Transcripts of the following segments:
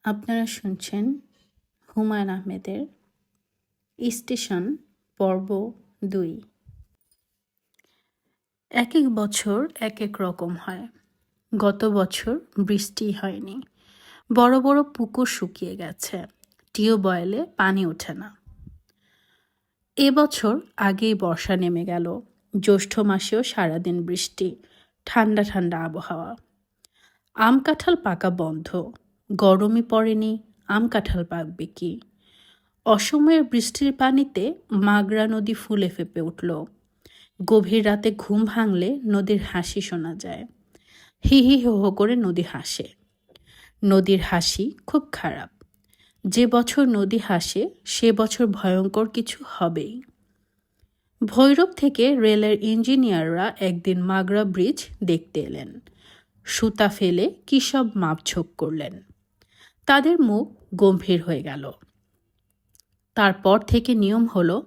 আপনারা শুনছেন হুমায়ুন আহমেদের স্টেশন পর্ব 2। এক এক বছর এক এক রকম হয়। গত বছর বৃষ্টি হয়নি, বড় বড় পুকুর শুকিয়ে গেছে, টিউবওয়েলে পানি ওঠে না। এবছর আগেই বর্ষা নেমে গেল, জ্যৈষ্ঠ মাসেও সারাদিন বৃষ্টি, ঠান্ডা ঠান্ডা আবহাওয়া। আম কাঁঠাল পাকা বন্ধ, গরমই পড়েনি, আম কাঁঠাল পাকবে কি? অসময়ের বৃষ্টির পানিতে মাগরা নদী ফুলে ফেঁপে উঠল। গভীর রাতে ঘুম ভাঙলে নদীর হাসি শোনা যায়। হি হি হো হো করে নদী হাসে। নদীর হাসি খুব খারাপ। যে বছর নদী হাসে সে বছর ভয়ঙ্কর কিছু হবেই। ভৈরব থেকে রেলের ইঞ্জিনিয়াররা একদিন মাগরা ব্রিজ দেখতে এলেন। সুতা ফেলে কী সব মাপঝোপ করলেন। তাদের মুখ গম্ভীর হয়ে গেল। তারপর থেকে নিয়ম হলো,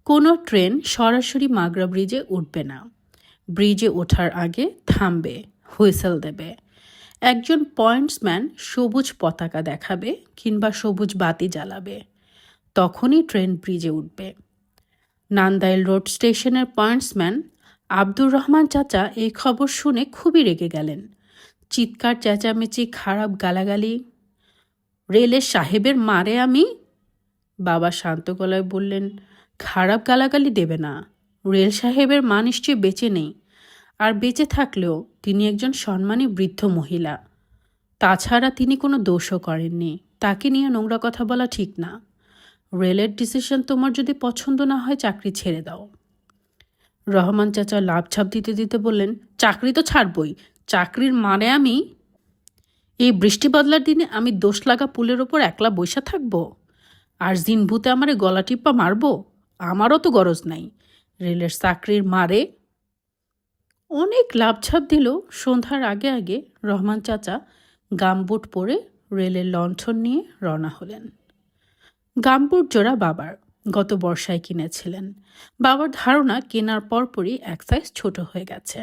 কোনো ট্রেন সরাসরি মাগরা ব্রিজে উঠবে না। ব্রিজে ওঠার আগে থামবে, হুইসেল দেবে। একজন পয়েন্টসম্যান সবুজ পতাকা দেখাবে কিংবা সবুজ বাতি জ্বালাবে, তখনই ট্রেন ব্রিজে উঠবে। নান্দাইল রোড স্টেশনের পয়েন্টসম্যান আব্দুর রহমান চাচা এই খবর শুনে খুবই রেগে গেলেন। চিৎকার চেঁচামেচি, খারাপ গালাগালি। রেলের সাহেবের মারে আমি। বাবা শান্ত গলায় বললেন, খারাপ গালাগালি দেবে না। রেল সাহেবের মা নিশ্চয়ই বেঁচে নেই, আর বেঁচে থাকলেও তিনি একজন সম্মানী বৃদ্ধ মহিলা। তাছাড়া তিনি কোনো দোষও করেননি, তাকে নিয়ে নোংরা কথা বলা ঠিক না। রেলের ডিসিশন তোমার যদি পছন্দ না হয় চাকরি ছেড়ে দাও। রহমান চাচা লাভঝাপ দিতে দিতে বললেন, চাকরি তো ছাড়বই, চাকরির মানে আমি? এই বৃষ্টি বদলার দিনে আমি দোষ লাগা পুলের ওপর একলা বৈশা থাকবো? আর জিন ভূতে আমারে গলা টিপ্পা মারবো? আমারও তো গরজ নাই। রেলের চাকরির মারে। অনেক লাভঝাপ দিল। সন্ধ্যার আগে আগে রহমান চাচা গামবুট পরে রেলের লণ্ঠন নিয়ে রওনা হলেন। গামবুট জোড়া বাবার, গত বর্ষায় কিনেছিলেন। বাবার ধারণা কেনার পরপরই এক সাইজ ছোট হয়ে গেছে,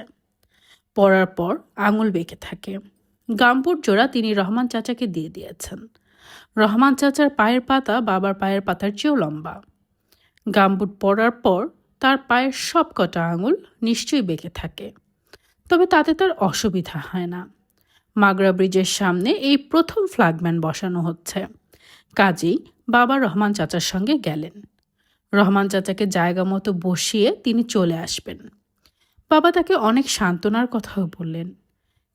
পরার পর আঙুল বেঁকে থাকে। গামবুট জোড়া তিনি রহমান চাচাকে দিয়ে দিয়েছেন। রহমান চাচার পায়ের পাতা বাবার পায়ের পাতার চেয়েও লম্বা। গামবুট পরার পর তার পায়ের সব কটা আঙুল নিশ্চয়ই বেঁকে থাকে, তবে তাতে তার অসুবিধা হয় না। মাগরা ব্রিজের সামনে এই প্রথম ফ্ল্যাগম্যান বসানো হচ্ছে, কাজেই বাবা রহমান চাচার সঙ্গে গেলেন। রহমান চাচাকে জায়গা মতো বসিয়ে তিনি চলে আসবেন। বাবা তাকে অনেক সান্ত্বনার কথাও বললেন।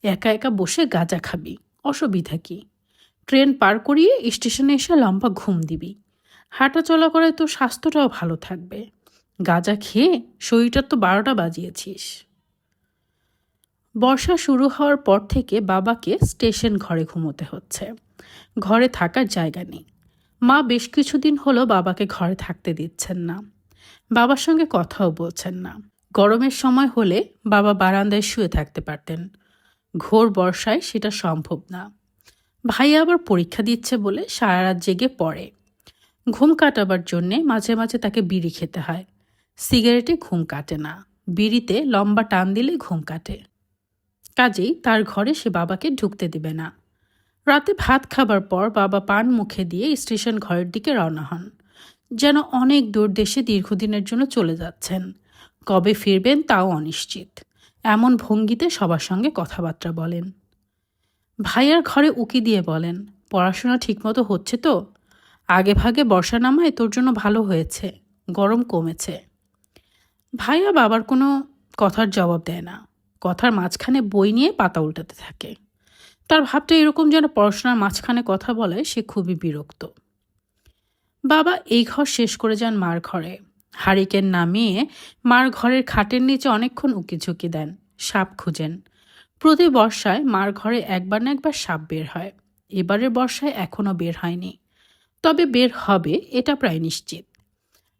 একা একা বসে গাঁজা খাবি, অসুবিধা কি? ট্রেন পার করিয়ে স্টেশনে এসে লম্বা ঘুম দিবি। হাঁটা চলা করে তোর স্বাস্থ্যটাও ভালো থাকবে। গাঁজা খেয়ে শরীরটা তো 12টা বাজিয়েছিস। বর্ষা শুরু হওয়ার পর থেকে বাবাকে স্টেশন ঘরে ঘুমোতে হচ্ছে। ঘরে থাকার জায়গা নেই। মা বেশ কিছুদিন হলো বাবাকে ঘরে থাকতে দিচ্ছেন না। বাবার সঙ্গে কথাও বলছেন না। গরমের সময় হলে বাবা বারান্দায় শুয়ে থাকতে পারতেন, ঘোর বর্ষায় সেটা সম্ভব না। ভাই আবার পরীক্ষা দিচ্ছে বলে সারা রাত জেগে পড়ে। ঘুম কাটাবার জন্যে মাঝে মাঝে তাকে বিড়ি খেতে হয়। সিগারেটে ঘুম কাটে না, বিড়িতে লম্বা টান দিলে ঘুম কাটে। কাজেই তার ঘরে সে বাবাকে ঢুকতে দেবে না। রাতে ভাত খাবার পর বাবা পান মুখে দিয়ে স্টেশন ঘরের দিকে রওনা হন, যেন অনেক দূর দেশে দীর্ঘদিনের জন্য চলে যাচ্ছেন। কবে ফিরবেন তাও অনিশ্চিত। এমন ভঙ্গিতে সবার সঙ্গে কথাবার্তা বলেন। ভাইয়ার ঘরে উকি দিয়ে বলেন, পড়াশোনা ঠিকমতো হচ্ছে তো? আগে ভাগে বর্ষা নামায় তোর জন্য ভালো হয়েছে, গরম কমেছে। ভাইয়া বাবার কোনো কথার জবাব দেয় না, কথার মাঝখানে বই নিয়ে পাতা উল্টাতে থাকে। তার ভাবটা এরকম যেন পড়াশোনার মাঝখানে কথা বলায় সে খুবই বিরক্ত। বাবা এই ঘর শেষ করে যান মার ঘরে। হারিকেন নামিয়ে মার ঘরের খাটের নিচে অনেকক্ষণ উকিঝুঁকি দেন, সাপ খুঁজেন। প্রতি বর্ষায় মার ঘরে একবার না একবার সাপ বের হয়। এবারের বর্ষায় এখনও বের হয়নি, তবে বের হবে এটা প্রায় নিশ্চিত।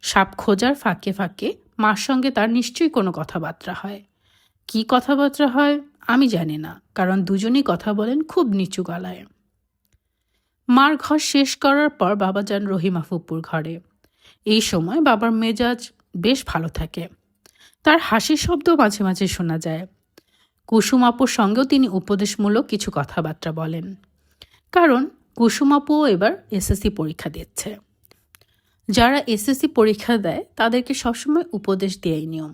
সাপ খোঁজার ফাঁকে ফাঁকে মার সঙ্গে তার নিশ্চয়ই কোনো কথাবার্তা হয়। কি কথাবার্তা হয় আমি জানি না, কারণ দুজনেই কথা বলেন খুব নিচু গলায়। মার ঘর শেষ করার পর বাবা যান রহিমা ফুপুর ঘরে। এই সময় বাবার মেজাজ বেশ ভালো থাকে। তার হাসির শব্দ মাঝে মাঝে শোনা যায়। কুসুম আপুর সঙ্গেও তিনি উপদেশমূলক কিছু কথাবার্তা বলেন, কারণ কুসুম আপুও এবার এসএসসি পরীক্ষা দিচ্ছে। যারা এসএসসি পরীক্ষা দেয় তাদেরকে সবসময় উপদেশ দেয়াই নিয়ম।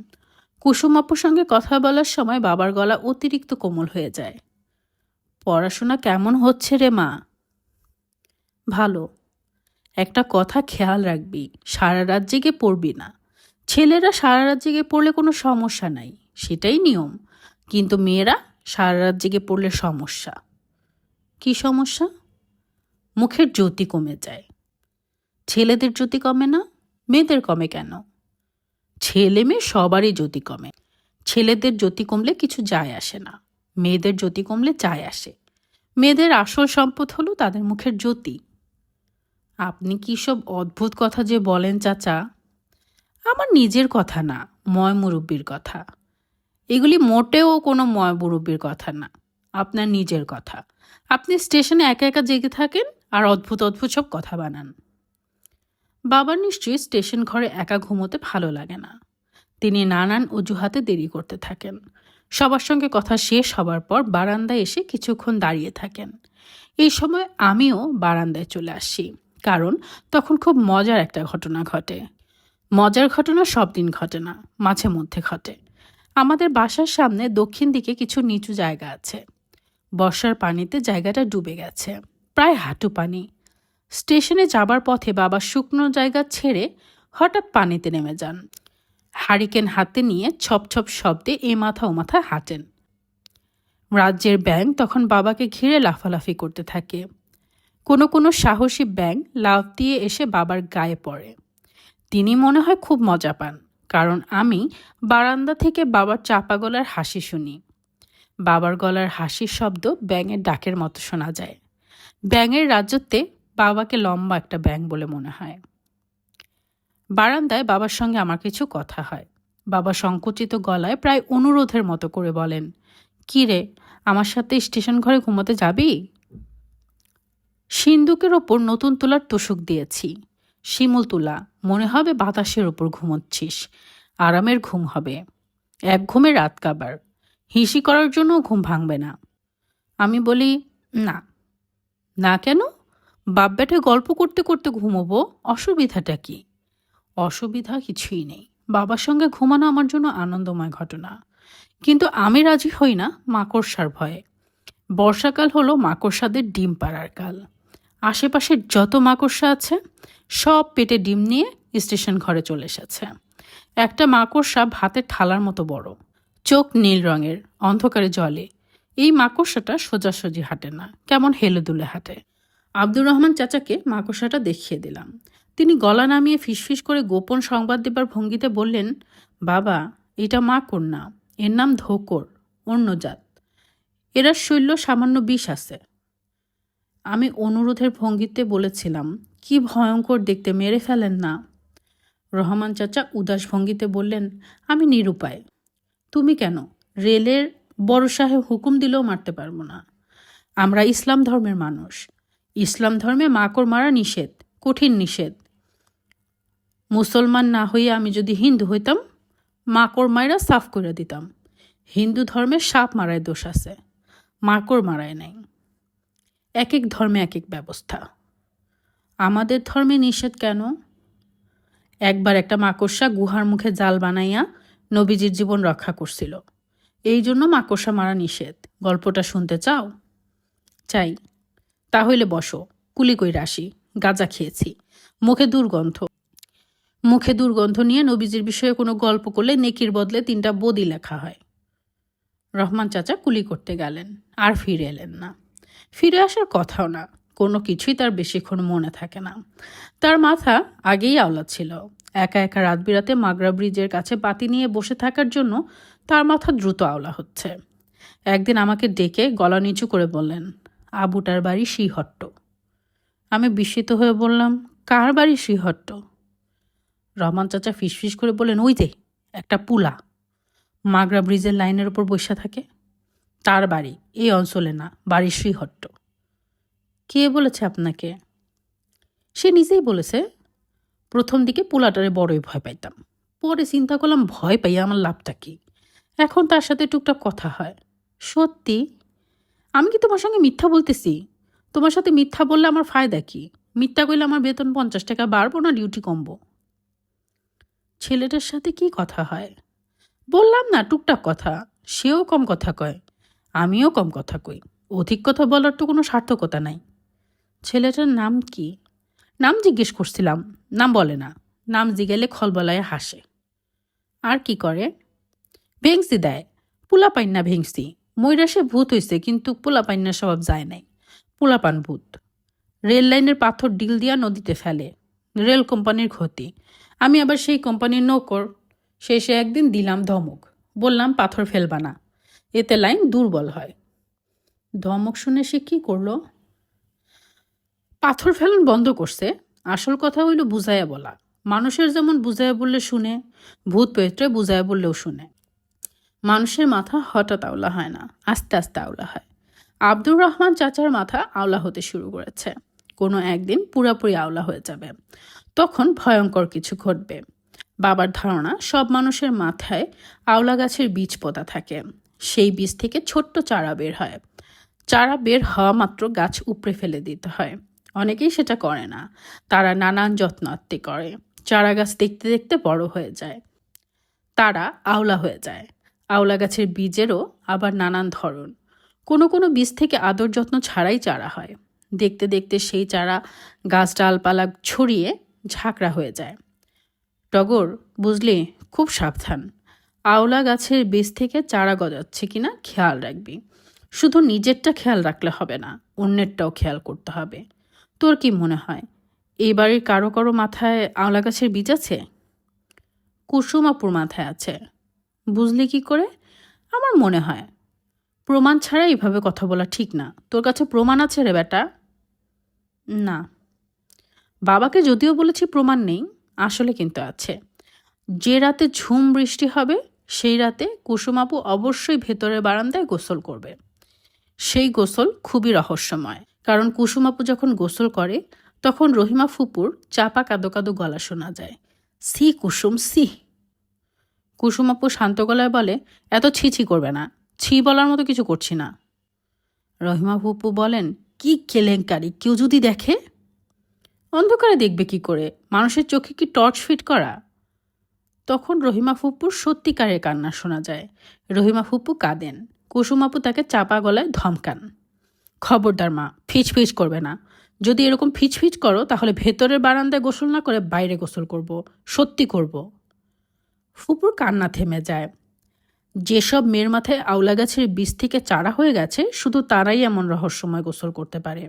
কুসুম আপুর সঙ্গে কথা বলার সময় বাবার গলা অতিরিক্ত কোমল হয়ে যায়। পড়াশোনা কেমন হচ্ছে রে মা? ভালো। একটা কথা খেয়াল রাখবি, সারা রাত জেগে পড়বি না। ছেলেরা সারা রাত জেগে পড়লে কোনো সমস্যা নাই, সেটাই নিয়ম। কিন্তু মেয়েরা সারা রাত জেগে পড়লে সমস্যা। কি সমস্যা? মুখের জ্যোতি কমে যায়। ছেলেদের জ্যোতি কমে না, মেয়েদের কমে কেন? ছেলে মেয়ে সবারই জ্যোতি কমে। ছেলেদের জ্যোতি কমলে কিছু যায় আসে না, মেয়েদের জ্যোতি কমলে যায় আসে। মেয়েদের আসল সম্পদ হলো তাদের মুখের জ্যোতি। আপনি কি সব অদ্ভুত কথা যে বলেন চাচা? আমার নিজের কথা না, ময় মুরব্বির কথা। এগুলি মোটেও কোনো ময় মুরব্বির কথা না, আপনার নিজের কথা। আপনি স্টেশনে একা একা জেগে থাকেন আর অদ্ভুত অদ্ভুত সব কথা বানান। বাবার নিশ্চয়ই স্টেশন ঘরে একা ঘুমোতে ভালো লাগে না। তিনি নানান অজুহাতে দেরি করতে থাকেন। সবার সঙ্গে কথা শেষ হবার পর বারান্দায় এসে কিছুক্ষণ দাঁড়িয়ে থাকেন। এই সময় আমিও বারান্দায় চলে আসি, কারণ তখন খুব মজার একটা ঘটনা ঘটে। মজার ঘটনা সব দিন ঘটে না, মাঝে মধ্যে ঘটে। আমাদের বাসার সামনে দক্ষিণ দিকে কিছু নিচু জায়গা আছে। বর্ষার পানিতে জায়গাটা ডুবে গেছে, প্রায় হাঁটু পানি। স্টেশনে যাবার পথে বাবা শুকনো জায়গা ছেড়ে হঠাৎ পানিতে নেমে যান। হারিকেন হাতে নিয়ে ছপ ছপ শব্দে এ মাথা ও মাথা হাঁটেন। রাজ্যের ব্যাঙ তখন বাবাকে ঘিরে লাফালাফি করতে থাকে। কোনো কোনো সাহসী ব্যাঙ লাফ দিয়ে এসে বাবার গায়ে পড়ে। তিনি মনে হয় খুব মজা পান, কারণ আমি বারান্দা থেকে বাবার চাপা গলার হাসি শুনি। বাবার গলার হাসির শব্দ ব্যাঙের ডাকের মতো শোনা যায়। ব্যাঙের রাজ্যতে বাবাকে লম্বা একটা ব্যাঙ বলে মনে হয়। বারান্দায় বাবার সঙ্গে আমার কিছু কথা হয়। বাবা সংকুচিত গলায় প্রায় অনুরোধের মতো করে বলেন, কি রে, আমার সাথে স্টেশন ঘরে ঘুমোতে যাবি? সিন্দুকের ওপর নতুন তুলার তোষক দিয়েছি, শিমুল তুলা, মনে হবে বাতাসের ওপর ঘুমোচ্ছিস। আরামের ঘুম হবে, এক ঘুমে রাত কাবার। হিসি করার জন্য ঘুম ভাঙবে না। আমি বলি, না। না কেন? বাপ বেটায় গল্প করতে করতে ঘুমোবো, অসুবিধাটা কি? অসুবিধা কিছুই নেই, বাবার সঙ্গে ঘুমানো আমার জন্য আনন্দময় ঘটনা। কিন্তু আমি রাজি হই না মাকড়সার ভয়ে। বর্ষাকাল হলো মাকড়সাদের ডিম পাড়ার কাল। আশেপাশের যত মাকড়সা আছে সব পেটে ডিম নিয়ে স্টেশন ঘরে চলে এসেছে। একটা মাকড়সা ভাতের থালার মতো বড়, চোখ নীল রঙের, অন্ধকারে জলে। এই মাকড়সাটা সোজাসুজি হাঁটে না, কেমন হেলে দুলে হাঁটে। আব্দুর রহমান চাচাকে মাকড়সাটা দেখিয়ে দিলাম। তিনি গলা নামিয়ে ফিসফিস করে গোপন সংবাদ দেবার ভঙ্গিতে বললেন, বাবা, এটা মাকড় না, এর নাম ধোকর, অন্য জাত। এরা শৈল্য সামান্য বিষ আছে। আমি অনুরোধের ভঙ্গিতে বলেছিলাম, কি ভয়ঙ্কর দেখতে, মেরে ফেলেন না। রহমান চাচা উদাস ভঙ্গিতে বললেন, আমি নিরুপায়। তুমি কেন? রেলের বড় সাহেব হুকুম দিলেও মারতে পারবো না। আমরা ইসলাম ধর্মের মানুষ। ইসলাম ধর্মে মাকড় মারা নিষেধ, কঠিন নিষেধ। মুসলমান না হইয়া আমি যদি হিন্দু হইতাম, মাকড় মায়েরা সাফ করে দিতাম। হিন্দু ধর্মে সাপ মারায় দোষ আছে, মাকড় মারায় নাই। এক এক ধর্মে এক এক ব্যবস্থা। আমাদের ধর্মে নিষেধ কেন? একবার একটা মাকড়সা গুহার মুখে জাল বানাইয়া নবীজির জীবন রক্ষা করছিল, এই জন্য মাকড়সা মারা নিষেধ। গল্পটা শুনতে চাও? চাই। তাহলে বসো, কুলি কইরা আসি। গাঁজা খেয়েছি, মুখে দুর্গন্ধ। মুখে দুর্গন্ধ নিয়ে নবীজির বিষয়ে কোনো গল্প করলে নেকির বদলে 3টা বদি লেখা হয়। রহমান চাচা কুলি করতে গেলেন, আর ফিরে এলেন না। ফিরে আসার কথাও না, কোনো কিছুই তার বেশিক্ষণ মনে থাকে না। তার মাথা আগেই আওলা ছিল। একা একা রাত বিরাতে মাগরা ব্রিজের কাছে বাতি নিয়ে বসে থাকার জন্য তার মাথা দ্রুত আওলা হচ্ছে। একদিন আমাকে ডেকে গলা নিচু করে বললেন, আবুটার বাড়ি শ্রীহট্ট। আমি বিস্মিত হয়ে বললাম, কার বাড়ি শ্রীহট্ট? রহমান চাচা ফিসফিস করে বললেন, ওই যে একটা পুলা মাগরা ব্রিজের লাইনের ওপর বসে থাকে, তার বাড়ি এই অঞ্চলে না, বাড়ি শ্রীহট্ট। কে বলেছে আপনাকে? সে নিজেই বলেছে। প্রথম দিকে পোলাটারে বড়ই ভয় পাইতাম, পরে চিন্তা করলাম ভয় পাইয়া আমার লাভটা কি। এখন তার সাথে টুকটাক কথা হয়। সত্যি? আমি কি তোমার সঙ্গে মিথ্যা বলতেছি? তোমার সাথে মিথ্যা বললে আমার ফায়দা কি? মিথ্যা কইলে আমার বেতন 50 টাকা বাড়বো না ডিউটি কমবো? ছেলেটার সাথে কি কথা হয়? বললাম না, টুকটাক কথা। সেও কম কথা কয়, আমিও কম কথা কই। অধিক কথা বলার তো কোনো সার্থকতা নাই। ছেলেটার নাম কি? নাম জিজ্ঞেস করছিলাম, নাম বলে না। নাম জিগাইলে খলবলায় হাসে। আর কি করে? ভেংসি দেয়। পোলাপাইন না ভেংসি। ময়রা সে ভূত হইছে, কিন্তু পোলাপাইন্নার স্বভাব যায় নাই। পোলাপান ভূত। রেল লাইনের পাথর ডিল দিয়া নদীতে ফেলে। রেল কোম্পানির ক্ষতি। আমি আবার সেই কোম্পানির নৌকর। শেষে একদিন দিলাম ধমক, বললাম পাথর ফেলবা না, এতে লাইন দুর্বল হয়। ধমক শুনে সে কি করলো? পাথর ফেলন বন্ধ করছে। আসল কথা হইল বুঝাইয়া বলা। মানুষের যেমন বুঝাইয়া বললে শুনে, ভূত পেত্রে বুঝাইয়া বললেও শুনে। মানুষের মাথা হঠাৎ আওলা হয় না, আস্তে আস্তে আওলা হয়। আব্দুর রহমান চাচার মাথা আওলা হতে শুরু করেছে। কোনো একদিন পুরাপুরি আওলা হয়ে যাবে। তখন ভয়ঙ্কর কিছু ঘটবে। বাবার ধারণা সব মানুষের মাথায় আওলা গাছের বীজ পোঁতা থাকে। সেই বীজ থেকে ছোট্ট চারা বের হয়। চারা বের হওয়া মাত্র গাছ উপড়ে ফেলে দিতে হয়। অনেকেই সেটা করে না। তারা নানান যত্ন আত্তি করে। চারা গাছ দেখতে দেখতে বড় হয়ে যায়। তারা আওলা হয়ে যায়। আওলা গাছের বীজেরও আবার নানান ধরন। কোনো কোনো বীজ থেকে আদর যত্ন ছাড়াই চারা হয়। দেখতে দেখতে সেই চারা গাছ ডালপালা ছড়িয়ে ঝাঁকড়া হয়ে যায়। টগর, বুঝলি, খুব সাবধান। আওলা গাছের বীজ থেকে চারা গজাচ্ছে কিনা খেয়াল রাখবি। শুধু নিজেরটা খেয়াল রাখলে হবে না, অন্যেরটাও খেয়াল করতে হবে। তোর কি মনে হয়, এই বাড়ির কারো কারো মাথায় আওলা গাছের বীজ আছে? কুসুমাপুর মাথায় আছে। বুঝলি কি করে? আমার মনে হয়। প্রমাণ ছাড়া এইভাবে কথা বলা ঠিক না। তোর কাছে প্রমাণ আছে রে বেটা? না। বাবাকে যদিও বলেছি প্রমাণ নেই, আসলে কিন্তু আছে। যে রাতে ঝুম বৃষ্টি হবে সেই রাতে কুসুমাপু অবশ্যই ভেতরের বারান্দায় গোসল করবে। সেই গোসল খুবই রহস্যময়, কারণ কুসুমাপু যখন গোসল করে তখন রহিমা ফুপুর চাপা কাদো কাদো গলা শোনা যায়। সি কুসুম, সি। কুসুমাপু শান্ত গলায় বলে, এত ছি করবে না। ছি বলার মতো কিছু করছি না। রহিমা ফুপু বলেন, কি কেলেঙ্কারি, কেউ যদি দেখে? অন্ধকারে দেখবে কি করে? মানুষের চোখে কি টর্চ ফিট করা? তখন রহিমা ফুপুর সত্যিকারের কান্না শোনা যায়। রহিমা ফুপু কাঁদেন। কুসুমাপু তাকে চাপা গলায় ধমকান, খবরদার মা, ফিচ ফিচ করবে না। যদি এরকম ফিচ ফিচ করো তাহলে ভেতরের বারান্দায় গোসল না করে বাইরে গোসল করব, সত্যি করব। ফুপুর কান্না থেমে যায়। যেসব মেয়ের মাথায় আওলা গাছের বীজ থেকে চারা হয়ে গেছে শুধু তারাই এমন রহস্যময় গোসল করতে পারে।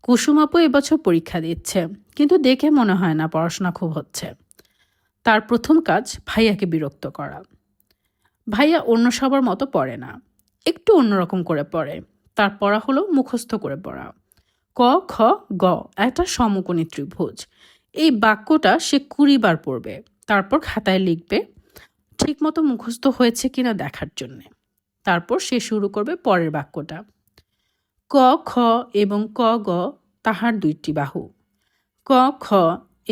কুসুমাপু এবছর পরীক্ষা দিচ্ছে, কিন্তু দেখে মনে হয় না পড়াশোনা খুব হচ্ছে। তার প্রথম কাজ ভাইয়াকে বিরক্ত করা। ভাইয়া অন্য সবার মতো পড়ে না, একটু অন্যরকম করে পড়ে। তার পড়া হলো মুখস্থ করে পড়া। ক খ গ একটা সমকোণী ত্রিভুজ। এই বাক্যটা সে 20 বার পড়বে, তারপর খাতায় লিখবে, ঠিকমতো মুখস্থ হয়েছে কিনা দেখার জন্যে। তারপর সে শুরু করবে পরের বাক্যটা। ক খ এবং ক গ তাহার 2টি বাহু। ক খ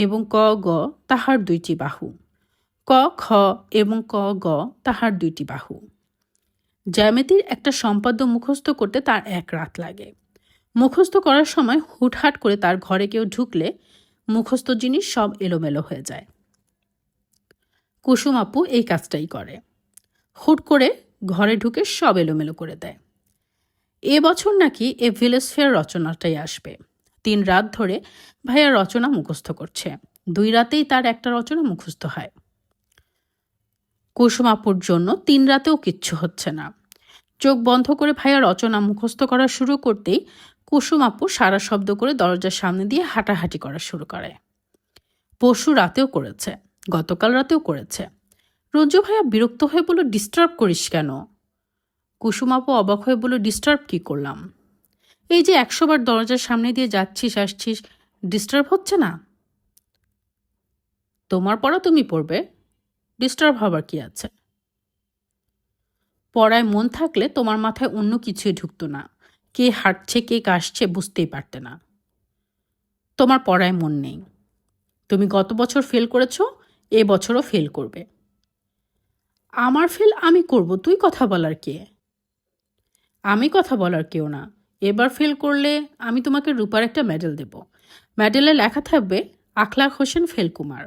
এবং ক গ তাহার 2টি বাহু। ক খ এবং ক গ তাহার 2টি বাহু। জ্যামিতির একটা সম্পাদ্য মুখস্থ করতে তার 1 রাত লাগে। মুখস্থ করার সময় হুটহাট করে তার ঘরে কেউ ঢুকলে মুখস্থ জিনিস সব এলোমেলো হয়ে যায়। কুসুম আপু এই কাজটাই করে। হুট করে ঘরে ঢুকে সব এলোমেলো করে দেয়। এবছর নাকি এ ভিলেজ ফেয়ার রচনাটাই আসবে। 3 রাত ধরে ভাইয়া রচনা মুখস্থ করছে। 2 রাতেই তার একটা রচনা মুখস্থ হয়। কুসুম আপুর জন্য 3 রাতেও কিচ্ছু হচ্ছে না। চোখ বন্ধ করে ভাইয়া রচনা মুখস্থ করা শুরু করতেই কুসুম আপু সারা শব্দ করে দরজার সামনে দিয়ে হাঁটাহাঁটি করা শুরু করে। পরশু রাতেও করেছে, গতকাল রাতেও করেছে। রঞ্জু ভাইয়া বিরক্ত হয়ে বলল, ডিস্টার্ব করিস কেন? কুসুম আপু অবাক হয়ে বলল, ডিস্টার্ব কি করলাম? এই যে 100 বার দরজার সামনে দিয়ে যাচ্ছিস আসছিস, ডিস্টার্ব হচ্ছে না? তোমার পড়া তুমি পড়বে, ডিস্টার্ব হবার কি আছে? পড়ায় মন থাকলে তোমার মাথায় অন্য কিছুই ঢুকতো না। কে হাঁটছে কে কাশছে বুঝতেই পারতে না। তোমার পড়ায় মন নেই। তুমি গত বছর ফেল করেছো, এ বছরও ফেল করবে। আমার ফেল আমি করব, তুই কথা বলার কে? আমি কথা বলার কেউ না। এবার ফেল করলে আমি তোমাকে রূপার একটা মেডেল দেব। মেডেলে লেখা থাকবে আখলাক হোসেন ফেলকুমার।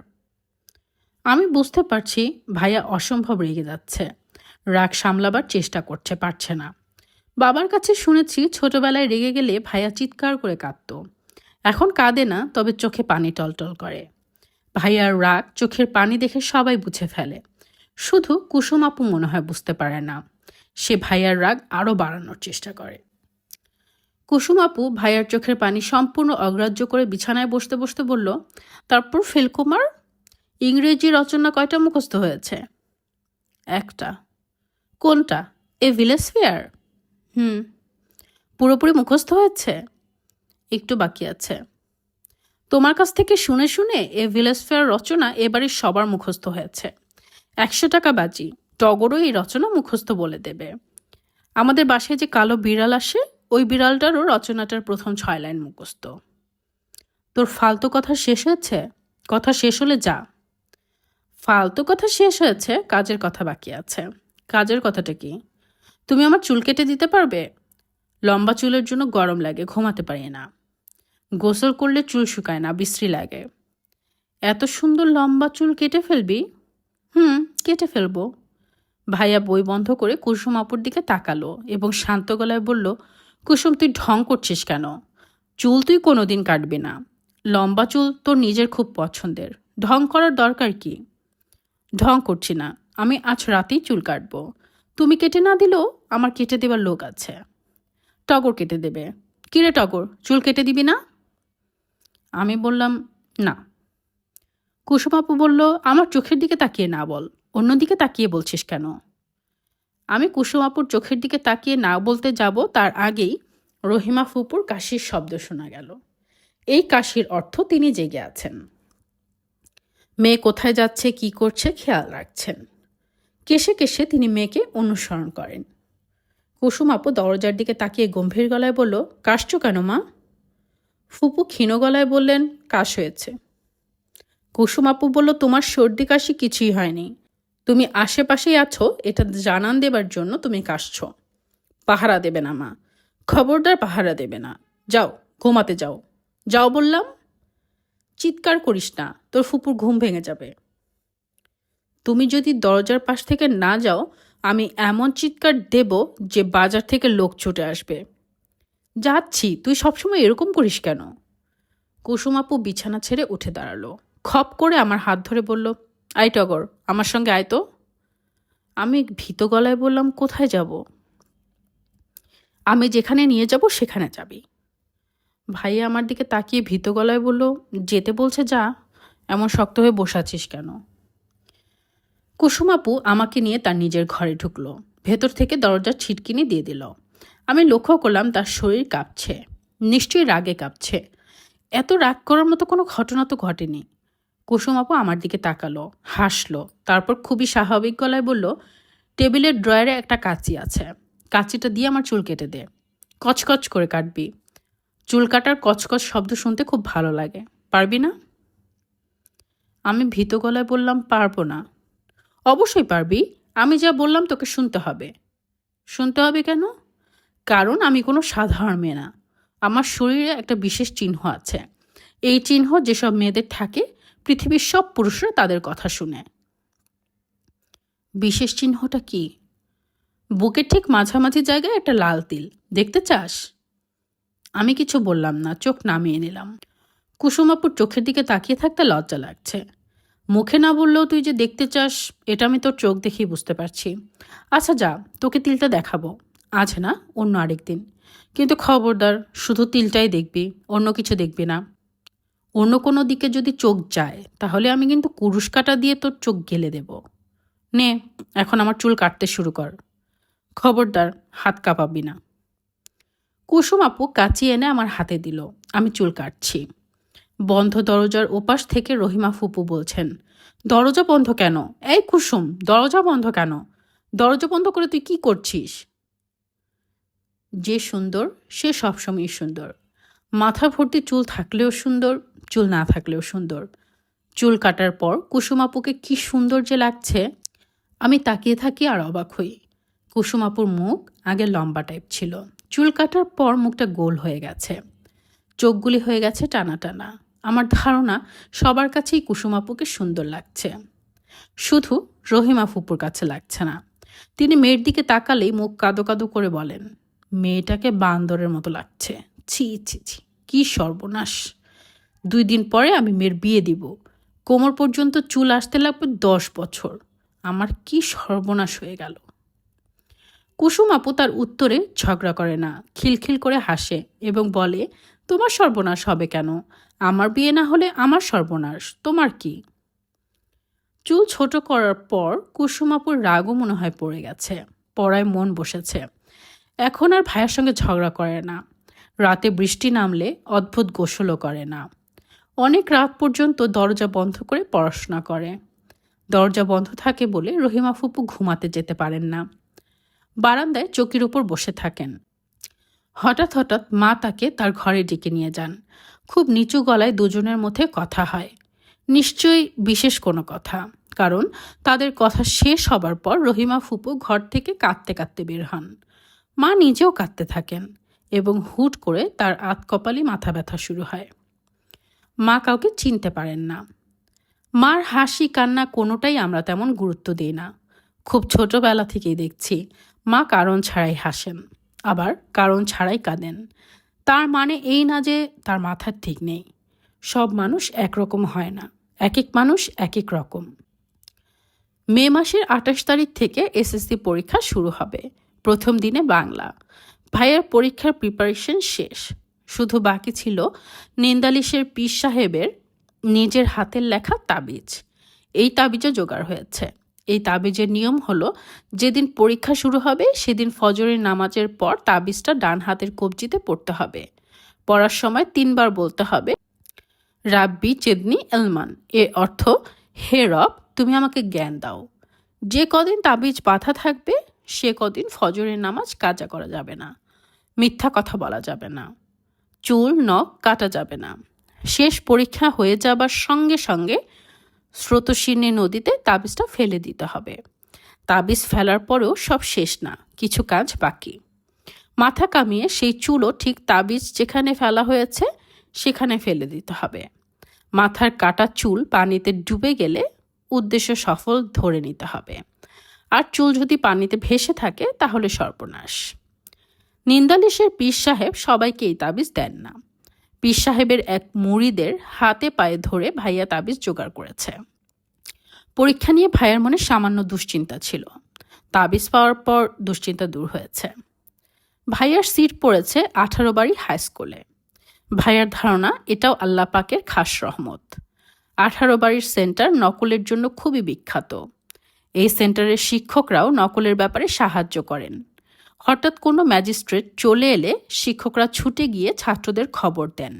আমি বুঝতে পারছি ভাইয়া অসম্ভব রেগে যাচ্ছে, রাগ সামলাবার চেষ্টা করছে, পারছে না। বাবার কাছে শুনেছি ছোটবেলায় রেগে গেলে ভাইয়া চিৎকার করে কাঁদত। এখন কাঁদে না, তবে চোখে পানি টলটল করে। ভাইয়ার রাগ চোখের পানি দেখে সবাই বুঝে ফেলে, শুধু কুসুম আপু মনে হয় বুঝতে পারে না। সে ভাইয়ার রাগ আরও বাড়ানোর চেষ্টা করে। কুসুম আপু ভাইয়ার চোখের পানি সম্পূর্ণ অগ্রাহ্য করে বিছানায় বসতে বসতে বলল, তারপর ফেলকুমার ইংরেজি রচনা কয়টা মুখস্থ হয়েছে? একটা। কোনটা? A village fair? পুরোপুরি মুখস্থ হয়েছে? একটু বাকি আছে। তোমার কাছ থেকে শুনে শুনে এ ভিলেজ ফেয়ার রচনা এবারে সবার মুখস্থ হয়েছে। 100 টাকা বাজি, টগরও এই রচনা মুখস্থ বলে দেবে। আমাদের বাসায় যে কালো বিড়াল আসে, ওই বিড়ালটারও রচনাটার প্রথম 6 লাইন মুখস্থ। তোর ফালতু কথা শেষ হয়েছে? কথা শেষ হলে যা। ফালতু কথা শেষ হয়েছে, কাজের কথা বাকি আছে। কাজের কথাটা কি? তুমি আমার চুল কেটে দিতে পারবে? লম্বা চুলের জন্য গরম লাগে, ঘুমাতে পারি না। গোসল করলে চুল শুকায় না, বিশ্রী লাগে। এত সুন্দর লম্বা চুল কেটে ফেলবি? কেটে ফেলবো। ভাইয়া বই বন্ধ করে কুসুম আপুর দিকে তাকালো এবং শান্ত গলায় বলল, কুসুম তুই ঢং করছিস কেন? চুল তুই কোনোদিন কাটবি না। লম্বা চুল তোর নিজের খুব পছন্দের, ঢং করার দরকার কি? ঢং করছি না, আমি আজ রাতেই চুল কাটবো। তুমি কেটে না দিলেও আমার কেটে দেবার লোক আছে। টগর কেটে দেবে। কিরে টগর, চুল কেটে দিবি না? আমি বললাম না। কুসুম আপু বলল, আমার চোখের দিকে তাকিয়ে না বল, অন্যদিকে তাকিয়ে বলছিস কেন? আমি কুসুম আপুর চোখের দিকে তাকিয়ে না বলতে যাব তার আগেই রহিমা ফুপুর কাশির শব্দ শোনা গেল। এই কাশির অর্থ তিনি জেগে আছেন। মেয়ে কোথায় যাচ্ছে, কি করছে খেয়াল রাখছেন। কেশে কেশে তিনি মেয়েকে অনুসরণ করেন। কুসুম আপু দরজার দিকে তাকিয়ে গম্ভীর গলায় বলল, কাশছো কেন মা? ফুপু ক্ষীণ গলায় বললেন, কাশ হয়েছে। কুসুম আপু বলল, তোমার সর্দি কাশি কিছুই হয়নি, তুমি আশেপাশেই আছো এটা জানান দেবার জন্য তুমি কাশছ। পাহারা দেবে না মা, খবরদার পাহারা দেবে না। যাও ঘুমাতে যাও। যাও বললাম। চিৎকার করিস না, তোর ফুপুর ঘুম ভেঙে যাবে। তুমি যদি দরজার পাশ থেকে না যাও, আমি এমন চিৎকার দেব যে বাজার থেকে লোক ছুটে আসবে। যাচ্ছি, তুই সবসময় এরকম করিস কেন? কুসুম আপু বিছানা ছেড়ে উঠে দাঁড়ালো, খপ করে আমার হাত ধরে বলল, আই টগর, আমার সঙ্গে আয় তো। আমি ভীত গলায় বললাম, কোথায় যাব? আমি যেখানে নিয়ে যাব সেখানে যাবি। ভাইয়া আমার দিকে তাকিয়ে ভীত গলায় বলল, যেতে বলছে যা, এমন শক্ত হয়ে বসে আছিস কেন? কুসুম আপু আমাকে নিয়ে তার নিজের ঘরে ঢুকলো, ভেতর থেকে দরজার ছিটকিনি দিয়ে দিল। আমি লক্ষ্য করলাম তার শরীর কাঁপছে, নিশ্চয়ই রাগে কাঁপছে। এত রাগ করার মতো কোনো ঘটনা তো ঘটেনি। কুসুম আপু আমার দিকে তাকালো, হাসলো, তারপর খুবই স্বাভাবিক গলায় বলল, টেবিলের ড্রয়ারে একটা কাঁচি আছে, কাঁচিটা দিয়ে আমার চুল কেটে দে। কচকচ করে কাটবি। চুল কাটার কচকচ শব্দ শুনতে খুব ভালো লাগে, পারবি না? আমি ভীত গলায় বললাম, পারবো না। অবশ্যই পারবি, আমি যা বললাম তোকে শুনতে হবে। শুনতে হবে কেন? কারণ আমি কোনো সাধারণ মেয়ে না, আমার শরীরে একটা বিশেষ চিহ্ন আছে। এই চিহ্ন যেসব মেয়েদের থাকে, পৃথিবীর সব পুরুষরা তাদের কথা শুনে। বিশেষ চিহ্নটা কি? বুকের ঠিক মাঝামাঝি জায়গায় একটা লাল তিল, দেখতে চাস? আমি কিছু বললাম না, চোখ নামিয়ে নিলাম। কুসুম আপুর চোখের দিকে তাকিয়ে থাকতে লজ্জা লাগছে। মুখে না বললেও তুই যে দেখতে চাস এটা আমি তোর চোখ দেখেই বুঝতে পারছি। আচ্ছা যা, তোকে তিলটা দেখাবো। আজ না, অন্য আরেকদিন। কিন্তু খবরদার, শুধু তিলটাই দেখবি, অন্য কিছু দেখবি না। অন্য কোনো দিকে যদি চোখ যায় তাহলে আমি কিন্তু কুরুশ কাঁটা দিয়ে তোর চোখ গেলে দেব। নে, এখন আমার চুল কাটতে শুরু কর। খবরদার, হাত কাঁপাবি না। কুসুম আপু কাঁচি এনে আমার হাতে দিল, আমি চুল কাটছি। বন্ধ দরজার ওপাশ থেকে রহিমা ফুপু বলছেন, দরজা বন্ধ কেন? এই কুসুম, দরজা বন্ধ কেন? দরজা বন্ধ করে তুই কি করছিস? যে সুন্দর সে সবসময় সুন্দর। মাথা ভর্তি চুল থাকলেও সুন্দর, চুল না থাকলেও সুন্দর। চুল কাটার পর কুসুম আপুকে কি সুন্দর যে লাগছে। আমি তাকিয়ে থাকি আর অবাক হই। কুসুম আপুর মুখ আগে লম্বা টাইপ ছিল, চুল কাটার পর মুখটা গোল হয়ে গেছে, চোখগুলি হয়ে গেছে টানা টানা। আমার ধারণা সবার কাছেই কুসুম আপুকে সুন্দর লাগছে, শুধু রহিমা ফুপুর কাছে লাগছে না। তিনি মেয়ের দিকে তাকালেই মুখ কাদো কাদো করে বলেন, মেয়েটাকে বান্দরের মতো লাগছে। ছি ছি ছি, কি সর্বনাশ! 2 দিন পরে আমি মেয়ের বিয়ে দিব, কোমর পর্যন্ত চুল আসতে লাগবে 10 বছর। আমার কি সর্বনাশ হয়ে গেল। কুসুম আপু তার উত্তরে ঝগড়া করে না, খিলখিল করে হাসে এবং বলে, তোমার সর্বনাশ হবে কেন? আমার বিয়ে না হলে আমার সর্বনাশ, তোমার কি? চুল ছোট করার পর কুসুম আপুর রাগও মনে হয় পড়ে গেছে, পড়ায় মন বসেছে। এখন আর ভাইয়ের সঙ্গে ঝগড়া করে না, রাতে বৃষ্টি নামলে অদ্ভুত গোসলও করে না। অনেক রাত পর্যন্ত দরজা বন্ধ করে পড়াশোনা করে। দরজা বন্ধ থাকে বলে রহিমা ফুপু ঘুমাতে যেতে পারেন না, বারান্দায় চৌকির উপর বসে থাকেন। হঠাৎ হঠাৎ মা তাকে তার ঘরে ডেকে নিয়ে যান। খুব নিচু গলায় দুজনের মধ্যে কথা হয়, নিশ্চয়ই বিশেষ কোনো কথা, কারণ তাদের কথা শেষ হবার পর রহিমা ফুপু ঘর থেকে কাঁদতে কাঁদতে বের হন। মা নিজেও কাঁদতে থাকেন এবং হুট করে তার আধকপালি মাথা ব্যথা শুরু হয়। মা কাউকে চিনতে পারেন না। মার হাসি কান্না কোনোটাই আমরা তেমন গুরুত্ব দিই না। খুব ছোটবেলা থেকেই দেখছি মা কারণ ছাড়াই হাসেন, আবার কারণ ছাড়াই কাঁদেন। তার মানে এই না যে তার মাথার ঠিক নেই। সব মানুষ একরকম হয় না, এক এক মানুষ এক এক রকম। মে মাসের 28 তারিখ থেকে এসএসসি পরীক্ষা শুরু হবে। প্রথম দিনে বাংলা। ভাইয়ের পরীক্ষার প্রিপারেশন শেষ, শুধু বাকি ছিল নিন্দালিশের পীর সাহেবের নিজের হাতের লেখা তাবিজ। এই তাবিজও জোগাড় হয়েছে। এই তাবিজের নিয়ম হলো, যেদিন পরীক্ষা শুরু হবে সেদিন ফজরের নামাজের পর তাবিজটা ডান হাতের কবজিতে পড়তে হবে। পড়ার সময় 3 বার বলতে হবে, রাব্বি চেদনি এলমান, এর অর্থ, হে রব তুমি আমাকে জ্ঞান দাও। যে কদিন তাবিজ বাঁধা থাকবে সে কদিন ফজরের নামাজ কাজা করা যাবে না, মিথ্যা কথা বলা যাবে না, চুল নখ কাটা যাবে না। শেষ পরীক্ষা হয়ে যাবার সঙ্গে সঙ্গে স্রোতস্বিনী নদীতে তাবিজটা ফেলে দিতে হবে। তাবিজ ফেলার পরেও সব শেষ না, কিছু কাজ বাকি। মাথা কামিয়ে সেই চুলও ঠিক তাবিজ যেখানে ফেলা হয়েছে সেখানে ফেলে দিতে হবে। মাথার কাটা চুল পানিতে ডুবে গেলে উদ্দেশ্য সফল ধরে নিতে হবে, আর চুল যদি পানিতে ভেসে থাকে তাহলে সর্বনাশ। নিন্দালিশের পীর সাহেব সবাইকে এই তাবিজ দেন না। পীর সাহেবের এক মুরিদের হাতে পায়ে ধরে ভাইয়া তাবিজ জোগাড় করেছে। পরীক্ষা নিয়ে ভাইয়ার মনে সামান্য দুশ্চিন্তা ছিল, তাবিজ পাওয়ার পর দুশ্চিন্তা দূর হয়েছে। ভাইয়ার সিট পড়েছে 18 বাড়ি হাই স্কুলে। ভাইয়ার ধারণা এটাও আল্লাহ পাকের খাস রহমত। 18 বাড়ির সেন্টার নকলের জন্য খুবই বিখ্যাত। এই সেন্টারের শিক্ষকরাও নকলের ব্যাপারে সাহায্য করেন। হঠাৎ কোনো ম্যাজিস্ট্রেট চলে এলে শিক্ষকরা ছুটে গিয়ে ছাত্রদের খবর দেন,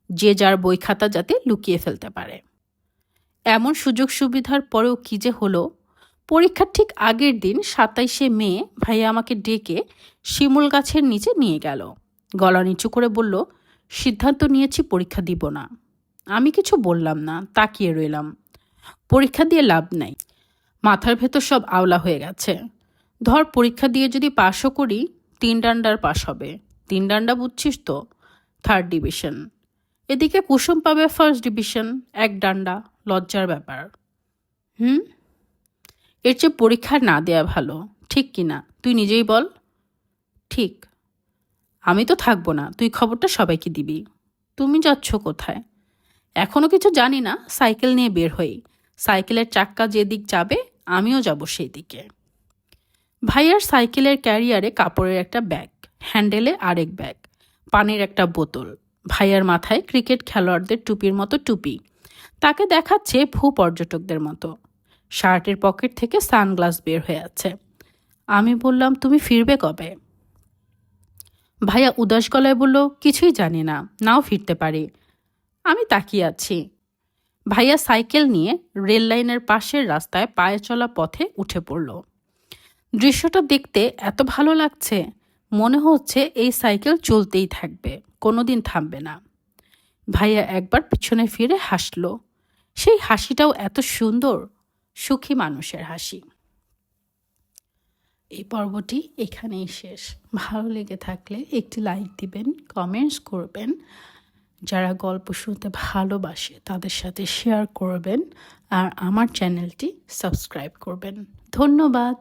যে যার বই খাতা যাতে লুকিয়ে ফেলতে পারে। এমন সুযোগ সুবিধার পরেও কি যে হলো, পরীক্ষার ঠিক আগের দিন 27শে মে ভাইয়া আমাকে ডেকে শিমুল গাছের নিচে নিয়ে গেল। গলা নিচু করে বলল, সিদ্ধান্ত নিয়েছি পরীক্ষা দিব না। আমি কিছু বললাম না, তাকিয়ে রইলাম। পরীক্ষা দিয়ে লাভ নাই, মাথার ভেতর সব আওলা হয়ে গেছে। ধর পরীক্ষা দিয়ে যদি পাশও করি, 3 ডান্ডার পাশ হবে। 3 ডান্ডা বুঝছিস তো, 3rd ডিভিশন। এদিকে কুসুম পাবে 1st ডিভিশন, 1 ডান্ডা, লজ্জার ব্যাপার। এর চেয়ে পরীক্ষা না দেয়া ভালো, ঠিক কিনা তুই নিজেই বল? ঠিক। আমি তো থাকবো না, তুই খবরটা সবাইকে দিবি। তুমি যাচ্ছ কোথায়? এখনো কিছু জানি না, সাইকেল নিয়ে বের হই। সাইকেলের চাক্কা যেদিক যাবে আমিও যাব সেই দিকে। ভাইয়ার সাইকেলের ক্যারিয়ারে কাপড়ের একটা ব্যাগ, হ্যান্ডেলে আরেক ব্যাগ, পানির একটা বোতল। ভাইয়ার মাথায় ক্রিকেট খেলোয়াড়দের টুপির মতো টুপি, তাকে দেখাচ্ছে ভূ পর্যটকদের মতো। শার্টের পকেট থেকে সানগ্লাস বের হয়ে আছে। আমি বললাম, তুমি ফিরবে কবে? ভাইয়া উদাস গলায় বলল, কিছুই জানি না, নাও ফিরতে পারি। আমি তাকিয়ে আছি। ভাইয়া সাইকেল নিয়ে রেল লাইনের পাশের রাস্তায় পায়ে চলা পথে উঠে পড়ল। দৃশ্যটা দেখতে এত ভালো লাগছে, মনে হচ্ছে এই সাইকেল চলতেই থাকবে, কোনোদিন থামবে না। ভাইয়া একবার পিছনে ফিরে হাসল। সেই হাসিটাও এত সুন্দর, সুখী মানুষের হাসি। এই পর্বটি এখানেই শেষ। ভালো লেগে থাকলে একটি লাইক দিবেন, কমেন্টস করবেন। যারা গল্প শুনতে ভালোবাসে তাদের সাথে শেয়ার করবেন আর আমার চ্যানেলটি সাবস্ক্রাইব করবেন। ধন্যবাদ।